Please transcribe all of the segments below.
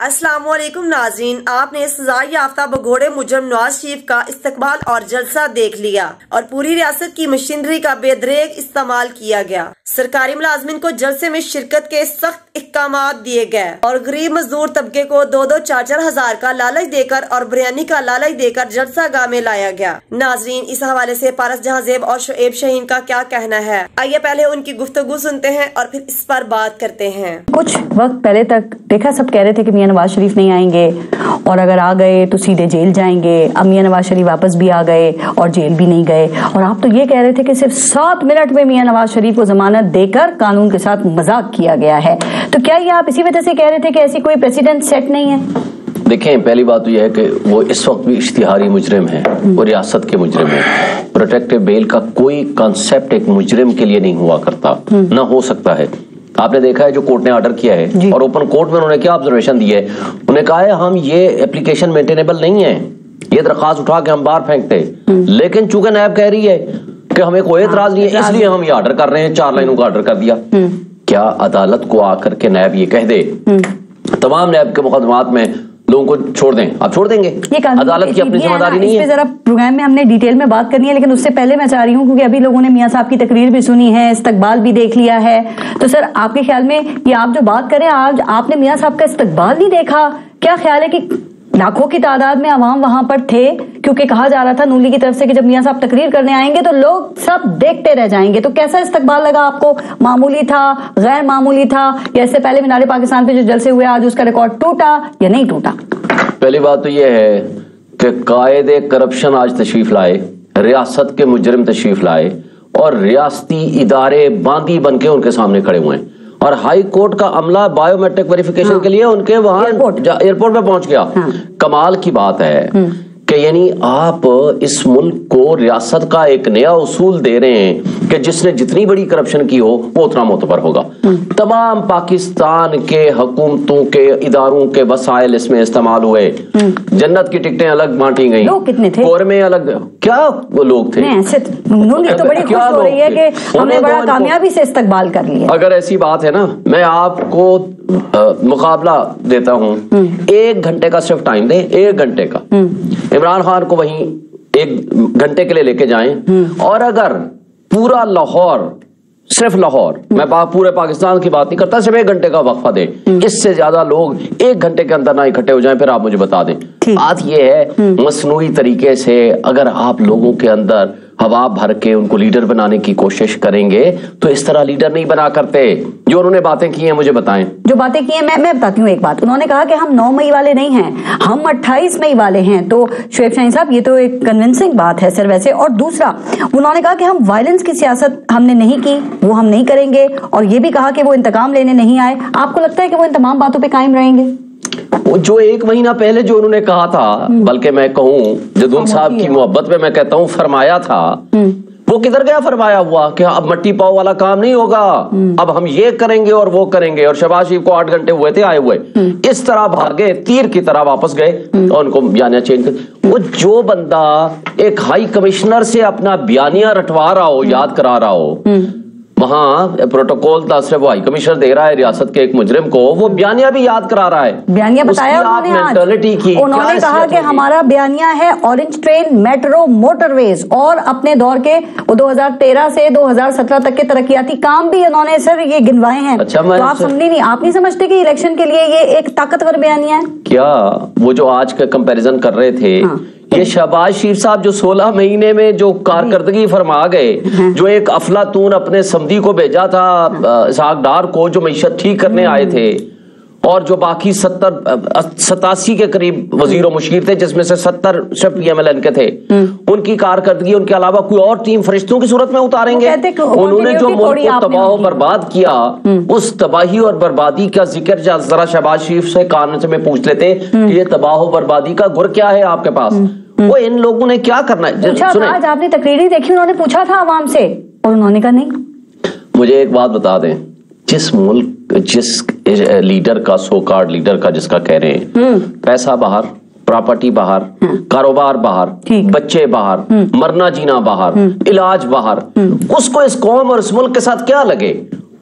السلام علیکم ناظرین، آپ نے سزا یافتہ بگھوڑے مجرم نواز شریف کا استقبال اور جلسہ دیکھ لیا اور پوری ریاست کی مشینری کا بے دریغ استعمال کیا گیا۔ سرکاری ملازمین کو جلسے میں شرکت کے سخت احکامات دیے گئے اور غریب مزدور طبقے کو 2-4 ہزار کا لالچ دے کر اور بریانی کا لالچ دے کر جلسہ گاہ میں لایا گیا۔ ناظرین، اس حوالے سے پارس جہاں زیب اور شعیب شاہین کا کیا کہنا ہے، آئیے پہلے ان کی گفتگو سنتے ہیں اور پھر اس پر بات کرتے ہیں۔ کچھ وقت پہلے تک دیکھا سب کہہ رہے تھے کہ میاں نواز شریف نہیں آئیں گے اور اگر آ گئے تو سیدھے جیل جائیں گے۔ اب میاں نواز شریف واپس بھی آ گئے اور جیل بھی نہیں گئے، اور آپ تو یہ کہہ رہے تھے کہ صرف 7 منٹ میں میاں نواز شریف کو ضمانت دے کر قانون کے ساتھ مذاق کیا گیا ہے۔ تو کیا یہ آپ اسی وجہ سے کہہ رہے تھے کہ ایسی کوئی پریسیڈنٹ سیٹ نہیں ہے؟ دیکھیں، پہلی بات تو یہ ہے کہ وہ اس وقت بھی اشتہاری مجرم ہیں، وہ ریاست کے مجرم ہیں۔ پروٹیکٹیو بیل کا کوئی کانسیپٹ ایک مجرم کے لیے نہیں ہوا کرتا، نہ ہو سکتا ہے۔ آپ نے دیکھا ہے جو کورٹ نے آرڈر کیا ہے اور اوپن کورٹ میں انہوں نے کیا آبزرویشن دی ہے، انہوں نے کہا ہے ہم یہ اپلیکیشن مینٹینیبل نہیں ہے، یہ درخواست اٹھا کے ہم باہر پھینکتے، لیکن چونکہ نیب کہہ رہی ہے کہ ہمیں کوئی اعتراض نہیں ہے اس لیے ہم یہ آرڈر کر رہے ہیں، 4 لائنوں کا آرڈر کر دیا۔ کیا عدالت کو آ کر کے نیب یہ کہہ دے تمام نیب کے مقدمات میں لوگوں کو چھوڑ دیں، آپ چھوڑ دیں گے؟ عدالت کی اپنی ذمہ داری نہیں ہے۔ اس پہ ذرا پروگرام میں ہم نے ڈیٹیل میں بات کرنی ہے، لیکن اس سے پہلے میں چاہ رہی ہوں، کیونکہ ابھی لوگوں نے میاں صاحب کی تقریر بھی سنی ہے، استقبال بھی دیکھ لیا ہے، تو سر آپ کے خیال میں یہ آپ جو بات کریں، آج آپ نے میاں صاحب کا استقبال نہیں دیکھا؟ کیا خیال ہے کہ لاکھوں کی تعداد میں عوام وہاں پر تھے، کیونکہ کہا جا رہا تھا نون لیگ کی طرف سے کہ جب میاں صاحب تقریر کرنے آئیں گے تو لوگ سب دیکھتے رہ جائیں گے، تو کیسا استقبال لگا آپ کو؟ معمولی تھا، غیر معمولی تھا، یا اس سے پہلے مینار پاکستان پہ جو جلسے ہوئے آج اس کا ریکارڈ ٹوٹا یا نہیں ٹوٹا؟ پہلی بات تو یہ ہے کہ قائد کرپشن آج تشریف لائے، ریاست کے مجرم تشریف لائے اور ریاستی ادارے باندی بن کے ان کے سامنے کھڑے ہوئے ہیں، اور ہائی کورٹ کا عملہ بائیو میٹرک ویریفیکیشن کے لیے ان کے وہاں ایئرپورٹ پہ پہنچ گیا۔ کمال کی بات ہے کہ یعنی آپ اس ملک کو ریاست کا ایک نیا اصول دے رہے ہیں کہ جس نے جتنی بڑی کرپشن کی ہو وہ اتنا معتبر ہوگا۔ تمام پاکستان کے حکومتوں کے اداروں کے وسائل اس میں استعمال ہوئے، جنت کی ٹکٹیں الگ بانٹی گئیں، لوگ کتنے تھے، قورمے الگ، کیا وہ لوگ تھے؟ تو بڑی خوش ہو رہی ہے کہ ہم نے بڑا کامیابی سے استقبال کر لیا۔ اگر ایسی بات ہے نا، میں آپ کو مقابلہ دیتا ہوں، 1 گھنٹے کا صرف ٹائم دیں، 1 گھنٹے کا، عمران خان کو وہیں 1 گھنٹے کے لیے لے کے جائیں، اور اگر پورا لاہور، صرف لاہور، میں پورے پاکستان کی بات نہیں کرتا، صرف 1 گھنٹے کا وقفہ دیں، اس سے زیادہ لوگ 1 گھنٹے کے اندر نہ اکٹھے ہو جائیں، پھر آپ مجھے بتا دیں۔ بات یہ ہے مصنوعی طریقے سے اگر آپ لوگوں کے اندر ہوا بھر کے ان کو لیڈر بنانے کی کوشش کریں گے تو اس طرح لیڈر نہیں بنا کرتے۔ جو انہوں نے باتیں کی ہیں مجھے بتائیں۔ جو باتیں کی ہیں میں بتاتی ہوں ایک بات، انہوں نے کہا کہ ہم 9 مئی والے نہیں ہیں، ہم 28 مئی والے ہیں، تو شعیب شاہین صاحب یہ تو ایک کنونسنگ بات ہے سر ویسے۔ اور دوسرا انہوں نے کہا کہ ہم وائلنس کی سیاست ہم نے نہیں کی، وہ ہم نہیں کریں گے، اور یہ بھی کہا کہ وہ انتقام لینے نہیں آئے۔ آپ کو لگتا ہے کہ وہ ان تمام باتوں پہ قائم رہیں گے؟ وہ جو 1 مہینہ پہلے جو انہوں نے کہا تھا، بلکہ میں کہوں جدون صاحب کی محبت میں کہتا ہوں فرمایا تھا، وہ کدھر گیا فرمایا ہوا کہ اب مٹی پاؤ والا کام نہیں ہوگا، اب ہم یہ کریں گے اور وہ کریں گے، اور شہباز شریف کو 8 گھنٹے ہوئے تھے آئے ہوئے، اس طرح بھاگے تیر کی طرح واپس گئے اور ان کو بیانیہ چینج کر۔ وہ جو بندہ ایک ہائی کمشنر سے اپنا بیانیہ رٹوا رہا ہو، یاد کرا رہا ہو، وہاں پروٹوکول دا صرف وہ ہائی کمشنر دے رہا ہے ریاست کے ایک مجرم کو، وہ بیانیہ بھی یاد کرا رہا ہے، بیانیہ بتایا انہوں نے کہا کہ ہمارا بیانیہ ہے اورنج ٹرین، میٹرو، موٹر ویز، اور اپنے دور کے 2013 سے 2017 تک کے ترقیاتی کام بھی انہوں نے سر یہ گنوائے ہیں۔ تو آپ سمجھے نہیں، آپ نہیں سمجھتے کہ الیکشن کے لیے یہ ایک طاقتور بیانیہ ہے؟ کیا وہ جو آج کا کمپیریزن کر رہے تھے، یہ شہباز شریف صاحب جو 16 مہینے میں جو کارکردگی فرما گئے، جو ایک افلاطون اپنے سمدھی کو بھیجا تھا اسحاق ڈار کو، جو معیشت ٹھیک کرنے آئے تھے، اور جو باقی 87 کے قریب وزیر و مشیر تھے، جس میں سے 70 صرف پی ایم ایل این کے تھے، ان کی کارکردگی ان کے علاوہ کوئی اور ٹیم فرشتوں کی صورت میں اتاریں گے؟ انہوں نے جو ملک کو تباہ و برباد کیا، اس تباہی اور بربادی کا ذکر ذرا شہباز شریف سے کان سے میں پوچھ لیتے کہ یہ تباہ و بربادی کا گر کیا ہے آپ کے پاس؟ وہ ان لوگوں نے کیا کرنا ہے؟ آج آپ نے تقریری دیکھی، انہوں نے پوچھا تھا عوام سے اور انہوں نے کہا نہیں۔ مجھے ایک بات بتا دیں، جس ملک، جس لیڈر کا، سو کارڈ لیڈر کا جس کا کہہ رہے ہیں پیسہ باہر، پراپرٹی باہر، کاروبار باہر، بچے باہر، مرنا جینا باہر، علاج باہر، اس کو اس قوم اور اس ملک کے ساتھ کیا لگے؟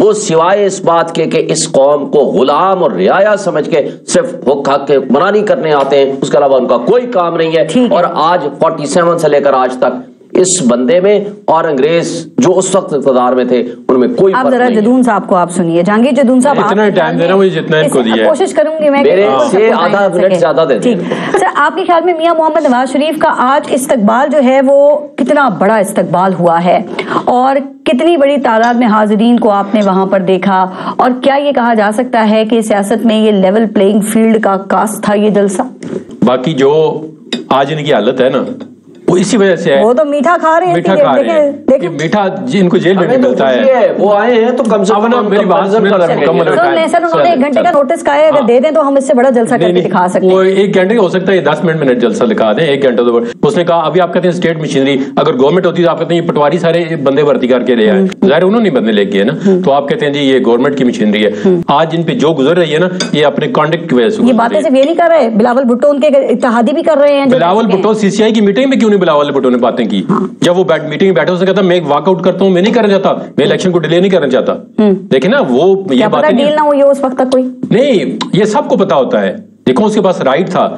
وہ سوائے اس بات کے کہ اس قوم کو غلام اور رعایا سمجھ کے صرف حق کے منانی کرنے آتے ہیں، اس کے علاوہ ان کا کوئی کام نہیں ہے۔ اور آج 47 سے لے کر آج تک اس بندے میں اور انگریز جو اس وقت اقتدار میں تھے ان میں کوئی فرق نہیں ہے۔ آپ ذرا جدون صاحب کو آپ سنیے، جہانگیر جدون صاحب، اتنا ٹائم دینا مجھے جتنا ان کو دیا ہے، کوشش کروں گی میں میرے سے آدھا منٹ زیادہ دے دیں۔ سر آپ کے خیال میں میاں محمد نواز شریف کا آج استقبال جو ہے وہ کتنا بڑا استقبال ہوا ہے اور کتنی بڑی تعداد میں حاضرین کو آپ نے وہاں پر دیکھا، اور کیا یہ کہا جا سکتا ہے کہ سیاست میں یہ لیول پلینگ فیلڈ کا کاس تھا یہ جلسہ؟ باقی جو آج ان کی حالت ہے نا وہ اسی وجہ سے ہے، وہ تو میٹھا کھا رہے ہیں، میٹھا کھا رہے ہیں، میٹھا ان کو جیل میں نہیں ملتا ہے، وہ آئے ہیں تو کم سے کم میری بات سر انہوں نے 1 گھنٹے کا نوٹس کا ہے، اگر دے دیں تو ہم اس سے بڑا جلسہ کر کے دکھا سکتے ہیں۔ وہ 1 گھنٹے کا ہو سکتا ہے، 10 منٹ جلسہ دکھا دیں، 1 گھنٹے تو اس نے کہا ابھی آپ کہتے ہیں اسٹیٹ مشینری، اگر گورنمنٹ ہوتی تو آپ کہتے ہیں یہ پٹواری سارے بندے بھرتی کر کے لے آئے، ظاہر انہوں نے بندے لے کے نا، تو آپ کہتے ہیں جی یہ گورنمنٹ کی مشینری ہے۔ آج ان پہ جو گزر رہی ہے نا یہ اپنے کانڈکٹ کی وجہ سے، یہ باتیں صرف یہ نہیں کر رہے، بلاول بھٹو ان کے اتحادی بھی کر رہے ہیں۔ بلاول بھٹو CCI کی میٹنگ میں کیوں نہیں بلاول بھٹو نے باتیں کی؟ جب وہ میٹنگ میں بیٹھے اس نے کہا میں واک آؤٹ کرتا ہوں، میں نہیں کرنا چاہتا، میں الیکشن کو ڈیلے نہیں کرنا چاہتا۔ دیکھیں نا وہ یہ باتیں ڈیل نہ ہوئی اس وقت تک کوئی نہیں، یہ سب کو پتا ہوتا ہے، دیکھو اس کے پاس رائٹ تھا۔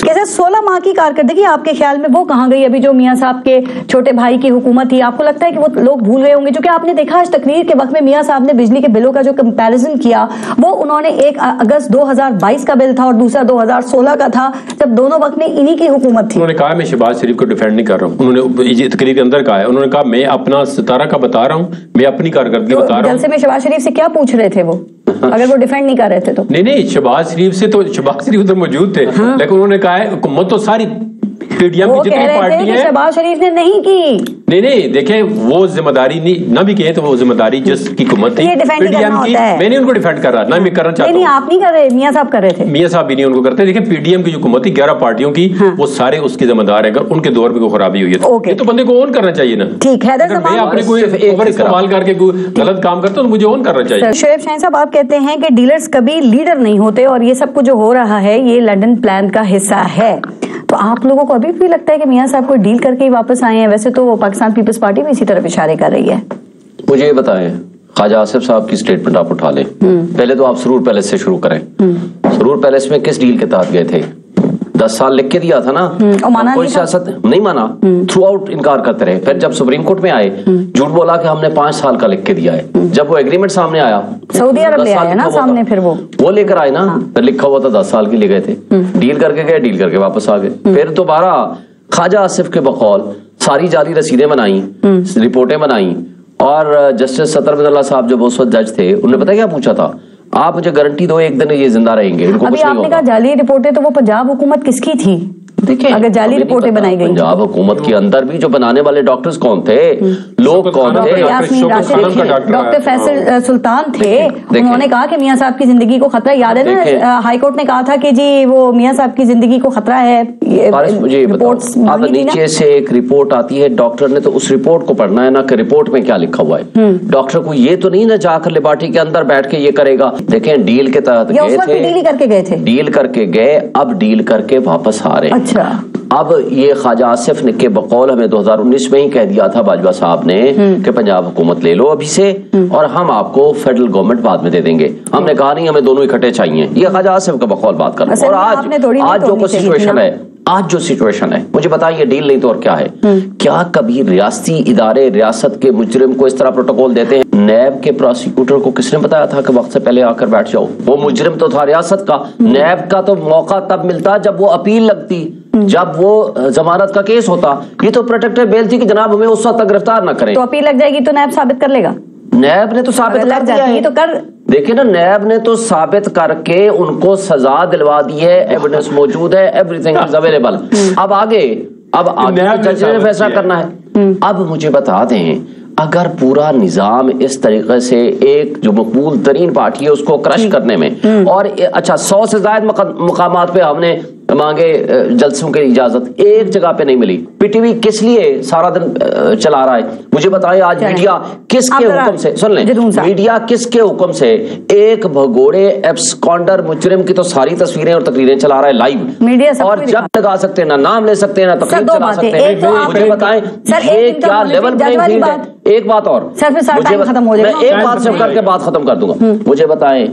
کیسے 16 ماہ کی کارکردگی آپ کے خیال میں وہ کہاں گئی؟ ابھی جو میاں صاحب کے چھوٹے بھائی کی حکومت تھی، آپ کو لگتا ہے کہ وہ لوگ بھول گئے ہوں گے؟ جو کہ آپ نے دیکھا آج تقریر کے وقت میں میاں صاحب نے بجلی کے بلوں کا جو کمپیریزن کیا، وہ انہوں نے 1 اگست 2022 کا بل تھا اور دوسرا 2016 کا تھا، جب دونوں وقت میں انہی کی حکومت تھی۔ انہوں نے کہا میں شہباز شریف کو ڈیفینڈ نہیں کر رہا ہوں، انہوں نے تقریر کے اندر کہا ہے، انہوں نے کہا میں اپنا ستارہ کا بتا رہا ہوں، میں اپنی کارکردگی بتا رہا ہوں۔ جلسے میں شہباز شریف سے کیا پوچھ رہے تھے وہ، اگر وہ ڈیفینڈ نہیں کر رہے تھے تو؟ نہیں شہباز شریف سے تو شہباز شریف ادھر موجود تھے، لیکن انہوں نے کہا ہے حکومت تو ساری پی ڈی ایم کی جتنی پارٹی ہے، شہباز شریف نے نہیں کی۔ نہیں دیکھیں وہ ذمہ داری نہ بھی کہے تو وہ ذمہ داری جس کی حکومت تھی پی ڈی ایم کی، میں نے ان کو ڈیفینڈ کر رہا نہ میں کرنا چاہتا ہوں۔ نہیں آپ نہیں کر رہے، میاں صاحب کر رہے تھے۔ میاں صاحب بھی نہیں ان کو کرتے۔ دیکھیں پی ڈی ایم کی جو حکومت تھی 11 پارٹیوں کی، وہ سارے اس کی ذمہ دار ہیں، اگر ان کے دور میں کوئی خرابی ہوئی ہے یہ تو بندے کو اون کرنا چاہیے نا۔ ٹھیک ہے، میں اپنے کوئی اوور استعمال کر کے کوئی غلط کام کرتا ہوں تو مجھے اون کرنا چاہیے۔ شعیب شاہین صاحب آپ کہتے ہیں کہ ڈیلرز کبھی لیڈر نہیں ہوتے اور یہ سب کچھ جو ہو رہا ہے یہ لنڈن پلان کا حصہ ہے، تو آپ لوگوں کو ابھی بھی لگتا ہے کہ میاں صاحب کو ڈیل کر کے ہی واپس آئے ہیں؟ ویسے تو پاکستان پیپلز پارٹی بھی اسی طرف اشارے کر رہی ہے۔ مجھے یہ بتائیں خواجہ آصف صاحب کی سٹیٹمنٹ آپ اٹھا لیں، پہلے تو آپ سرور پیلس سے شروع کریں۔ سرور پیلس میں کس ڈیل کے تحت گئے تھے؟ 10 سال لکھ کے دیا تھا نا، کوئی سیاست نہیں مانا، تھرو آؤٹ انکار کرتے رہے۔ پھر جب سپریم کورٹ میں آئے جھوٹ بولا کہ ہم نے 5 سال کا لکھ کے دیا ہے۔ جب وہ ایگریمنٹ سامنے آیا، سعودی عرب لے آیا نا سامنے، پھر وہ لے کر آئے نا، پھر لکھا ہوا تھا 10 سال کی لے گئے تھے، ڈیل کر کے گئے، ڈیل کر کے واپس آ گئے۔ پھر دوبارہ خواجہ آصف کے بقول ساری جعلی رسیدیں بنائیں، رپورٹیں بنائیں، اور جسٹس سطر بن اللہ صاحب جب اس وقت جج تھے انہوں نے پتا کیا پوچھا تھا؟ آپ مجھے گارنٹی دو 1 دن یہ زندہ رہیں گے، ان کو کچھ نہیں ہوگا۔ ابھی آپ نے کہا جعلی رپورٹیں، تو وہ پنجاب حکومت کس کی تھی؟ اگر جعلی رپورٹیں بنائی گئی، پنجاب حکومت کے اندر بھی جو بنانے والے ڈاکٹرز کون تھے، لوگ کون تھے؟ ڈاکٹر فیصل سلطان تھے، انہوں نے کہا کہ میاں صاحب کی زندگی کو خطرہ، یاد ہے نا ہائی کورٹ نے کہا تھا کہ جی وہ میاں صاحب کی زندگی کو خطرہ ہے۔ مجھے اب نیچے سے ایک رپورٹ آتی ہے، ڈاکٹر نے تو اس رپورٹ کو پڑھنا ہے نا کہ رپورٹ میں کیا لکھا ہوا ہے۔ ڈاکٹر کو یہ تو نہیں نا جا کر لیبارٹری کے اندر بیٹھ کے یہ کرے گا۔ دیکھیں ڈیل کے تحت گئے تھے، ڈیل کر کے گئے، اب ڈیل کر کے واپس آ رہے ہیں۔ اب یہ خواجہ آصف نے کے بقول ہمیں 2019 میں ہی کہہ دیا تھا باجوہ صاحب نے کہ پنجاب حکومت لے لو ابھی سے اور ہم آپ کو فیڈرل گورنمنٹ بعد میں دے دیں گے۔ ہم نے کہا نہیں، ہمیں دونوں اکٹھے چاہیے۔ یہ خواجہ آصف کا بقول بات کر رہا ہوں۔ اور آج جو سچویشن ہے مجھے بتائیے ڈیل نہیں تو اور کیا ہے؟ کیا کبھی ریاستی ادارے ریاست کے مجرم کو اس طرح پروٹوکول دیتے ہیں؟ نیب کے پروسیکیوٹر کو کس نے بتایا تھا کہ وقت سے پہلے آ کر بیٹھ جاؤ؟ وہ مجرم تو تھا ریاست کا۔ نیب کا تو موقع تب ملتا جب وہ اپیل لگتی، جب وہ ضمانت کا کیس ہوتا۔ یہ تو پروٹیکٹڈ بیل تھی کہ جناب ہمیں اس وقت تک گرفتار نہ کریں۔ تو اپیل لگ جائے گی تو نیب ثابت کر لے گا؟ نیب نے تو ثابت کر دیا ہے، تو کر دیکھیں نا، نیب نے تو ثابت کر کے ان کو سزا دلوا دی ہے، ایویڈنس موجود ہے، ایوری تھنگ از اویلیبل۔ اب آگے جج نے فیصلہ کرنا ہے۔ اب مجھے بتا دیں اگر پورا نظام اس طریقے سے ایک جو مقبول ترین پارٹی ہے اس کو کرش کرنے میں، اور اچھا 100 سے زائد مقامات پہ ہم نے مانگے جلسوں کی اجازت، ایک جگہ پہ نہیں ملی۔ پی ٹی وی کس لیے سارا دن چلا رہا ہے؟ مجھے بتائیں آج میڈیا کس کے حکم سے، سن لیں، میڈیا کس کے حکم سے ایک بھگوڑے ایبسکانڈر مجرم کی تو ساری تصویریں اور تقریریں چلا رہا ہے لائیو، اور جب لگا سکتے ہیں، نہ نام لے سکتے ہیں، نہ تقریر چلا سکتے ہیں۔ مجھے بتائیں یہ کیا لیول پلینگ فیلڈ ہے؟ ایک بات اور، میں ایک بات سے کر کے بات ختم کر دوں گا۔ مجھے بتائیں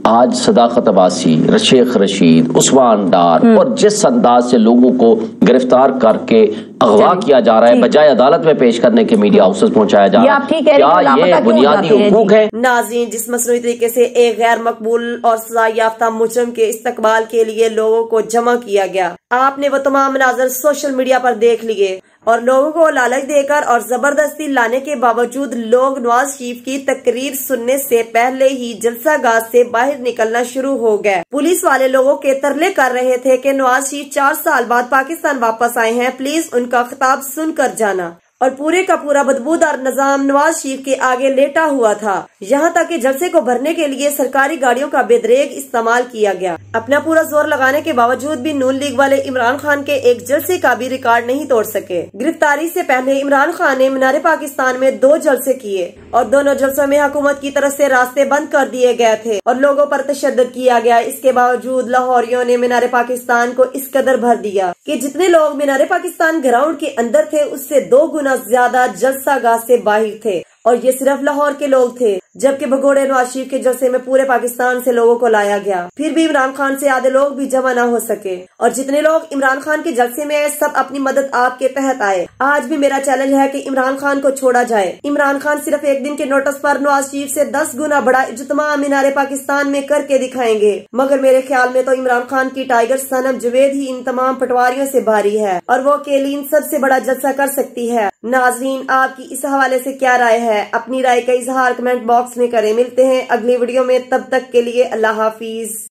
آج صداقت عباسی، شیخ رشید، عثمان ڈار، اور جس انداز سے لوگوں کو گرفتار کر کے اغوا کیا جا رہا ہے، بجائے عدالت میں پیش کرنے کے میڈیا ہاؤسز پہنچایا جا رہا ہے، کیا یہ بنیادی حقوق ہے؟ ناظرین، جس مصنوعی طریقے سے ایک غیر مقبول اور سزا یافتہ مجرم کے استقبال کے لیے لوگوں کو جمع کیا گیا، آپ نے وہ تمام مناظر سوشل میڈیا پر دیکھ لیے، اور لوگوں کو لالچ دے کر اور زبردستی لانے کے باوجود لوگ نواز شریف کی تقریر سننے سے پہلے ہی جلسہ گاہ سے باہر نکلنا شروع ہو گئے۔ پولیس والے لوگوں کے ترلے کر رہے تھے کہ نواز شریف 4 سال بعد پاکستان واپس آئے ہیں، پلیز ان کا خطاب سن کر جانا، اور پورے کا پورا بدبودار نظام نواز شریف کے آگے لیٹا ہوا تھا، یہاں تک کہ جلسے کو بھرنے کے لیے سرکاری گاڑیوں کا بے دریغ استعمال کیا گیا۔ اپنا پورا زور لگانے کے باوجود بھی نون لیگ والے عمران خان کے ایک جلسے کا بھی ریکارڈ نہیں توڑ سکے۔ گرفتاری سے پہلے عمران خان نے مینار پاکستان میں 2 جلسے کیے، اور دونوں جلسوں میں حکومت کی طرف سے راستے بند کر دیے گئے تھے اور لوگوں پر تشدد کیا گیا۔ اس کے باوجود لاہوریوں نے مینار پاکستان کو اس قدر بھر دیا کہ جتنے لوگ مینار پاکستان گراؤنڈ کے اندر تھے اس سے 2 گنا زیادہ جلسہ گاہ سے باہر تھے، اور یہ صرف لاہور کے لوگ تھے، جبکہ بھگوڑے نواز شریف کے جلسے میں پورے پاکستان سے لوگوں کو لایا گیا، پھر بھی عمران خان سے آدھے لوگ بھی جمع نہ ہو سکے، اور جتنے لوگ عمران خان کے جلسے میں آئے سب اپنی مدد آپ کے تحت آئے۔ آج بھی میرا چیلنج ہے کہ عمران خان کو چھوڑا جائے۔ عمران خان صرف 1 دن کے نوٹس پر نواز شریف سے 10 گنا بڑا اجتماع مینار پاکستان میں کر کے دکھائیں گے، مگر میرے خیال میں تو عمران خان کی ٹائیگر صنم جوید ہی ان تمام پٹواریوں سے بھاری ہے، اور وہ اکیلی ان سب سے بڑا جلسہ کر سکتی ہے۔ ناظرین، آپ کی اس حوالے سے کیا رائے ہے؟ اپنی رائے کا اظہار کمنٹ باکس میں کریں۔ ملتے ہیں اگلی ویڈیو میں، تب تک کے لیے اللہ حافظ۔